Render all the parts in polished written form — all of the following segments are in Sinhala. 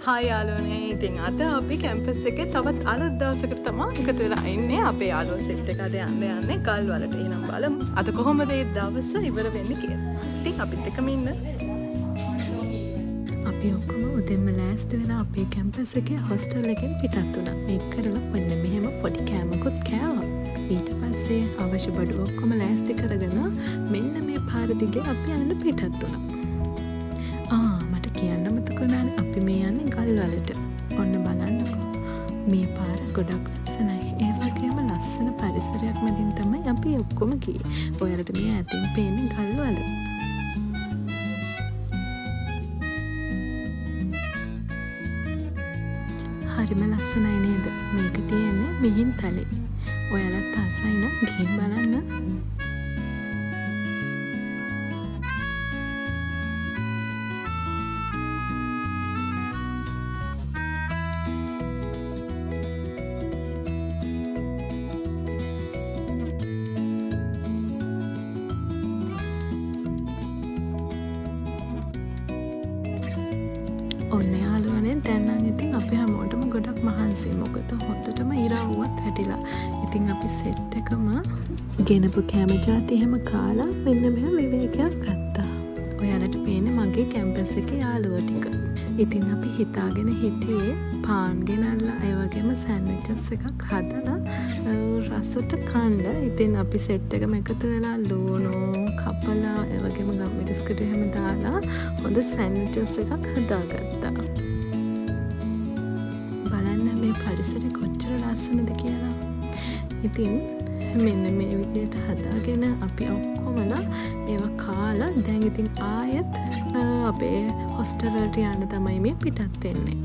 හායි යාළුවනේ. ඉතින් අද අපි කැම්පස් එකේ තවත් අලුත් දවසකට තමයි එකතු වෙලා ඉන්නේ. අපේ යාළුවෝ සෙට් එක අද යන්නේ ගල් වලට. එහෙනම් බලමු අද කොහොමද මේ දවස ඉවර වෙන්නේ කියලා. ඉතින් අපිත් එක්කම ඉන්න. අපි ඔක්කොම උදෙන්ම ලෑස්ති වෙලා අපේ කැම්පස් එකේ හොස්ටල් එකෙන් පිටත් වුණා. ඒක කරලා මෙන්න මෙහෙම පොඩි කෑමකුත් කෑවා. ඊට පස්සේ අවශ්‍ය බඩු ඔක්කොම ලෑස්ති කරගෙන මෙන්න මේ පාර දිගේ අපි යන්න පිටත් වුණා. මට කියන්න මතක වුණානේ අපි මේ යන්නේ ගල් වලට. ඔන්න බලන්නකෝ. මේ පාර ගොඩක් ලස්සනයි. ඒ වගේම ලස්සන පරිසරයක් මැදින් තමයි අපි ඔක්කොම ගියේ. ඔයාලට මේ ඈතින් පේන්නේ ගල් වල. හරිම ලස්සනයි නේද? මේක තියෙන්නේ මිහින් තලේ. ඔයාලත් ආසයි නම් ගිහින් බලන්න. ඔන්න යාළුවනේ දැන් නම් ඉතින් අපි හැමෝටම ගොඩක් මහන්සි. මොකද හොඳටම ඉරවුවත් වැටිලා. ඉතින් අපි සෙට් එකම ගෙනපු කැම ජාති එහෙම කාලා මෙන්න මෙහෙම විවේකයක් ගත්තා. ඔයාලට පේන්නේ මගේ කැම්පස් එකේ යාළුවෝ ටික. ඉතින් අපි හිතාගෙන හිටියේ පාන් ගෙනල්ලා ඒ වගේම සෑන්ඩ්විචස් එකක් හදලා රසට කන්න. ඉතින් අපි සෙට් එකම එකතු වෙලා ලූණෝ කපලා ඒ වගේම ගම්මිරිස්කටු එහෙම දාලා හොඳ සෑන්ඩ්විචස් එකක් හදාගත්තා. බලන්න මේ පරිසරය කොච්චර ලස්සනද කියලා. ඉතින් මෙන්න මේ විදිහට හදාගෙන අපි ඔක්කොමලා ඒවා කාලා දැන් ඉතින් ආයෙත් අපේ හොස්ටල් වලට යන්න තමයි මේ පිටත් වෙන්නේ.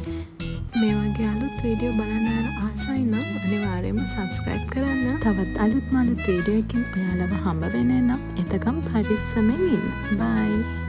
මේ වගේ අලුත් වීඩියෝ බලන්න ආසයි නම් අනිවාර්යයෙන්ම subscribe කරන්න. තවත් අලුත් වීඩියෝ එකකින් ඔයාලව හම්බ වෙන්න නම් එතකම් පරිස්සමෙන් ඉන්න. bye.